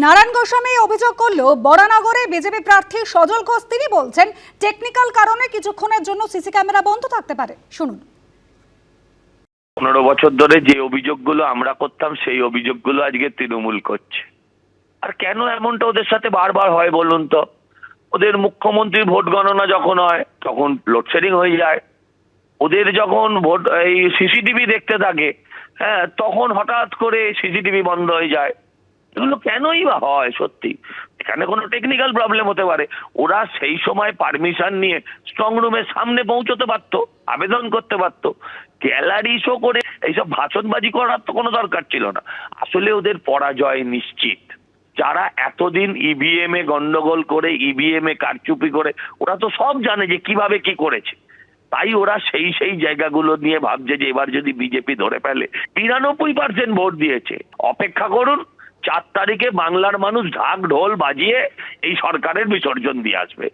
নারায়ণ গোস্বামী অভিযোগ করলো বরানগরে বিজেপি প্রার্থী সজল ঘোষ তিনি বলছেন টেকনিক্যাল কারণে কিছুক্ষণের জন্য সিসি ক্যামেরা বন্ধ থাকতে পারে। শুনুন। 15 বছর ধরে যে অভিযোগগুলো আমরা করতাম সেই অভিযোগগুলো আজকে তৃণমূল করছে। আর কেন এমনটা ওদের সাথে বারবার হয় বলুন তো? ওদের মুখ্যমন্ত্রীর ভোট গণনা যখন হয় তখন লোডশেডিং হয়ে যায়। ওদের যখন ভোট এই সিসিটিভি দেখতে থাকে, হ্যাঁ, তখন হঠাৎ করে সিসিটিভি বন্ধ হয়ে যায়। এগুলো কেনই বা হয়? সত্যি এখানে কোনো টেকনিক্যাল প্রবলেম হতে পারে। ওরা সেই সময় পারমিশন নিয়ে স্ট্রং রুমের সামনে পৌঁছতে পারতো, আবেদন করতে পারতো। গ্যালারি শো করে এইসব ভাষণবাজি করার তো কোনো দরকার ছিল না। আসলে ওদের পরাজয় নিশ্চিত। যারা এতদিন ইভিএম এ গন্ডগোল করে, ইভিএম এ কারচুপি করে, ওরা তো সব জানে যে কিভাবে কি করেছে। তাই ওরা সেই জায়গাগুলো নিয়ে ভাবছে যে এবার যদি বিজেপি ধরে ফেলে। 93% ভোট দিয়েছে। অপেক্ষা করুন, 4 তারিখে বাংলার মানুষ ঢাক ঢোল বাজিয়ে এই সরকারের বিসর্জন দিয়ে আসবে।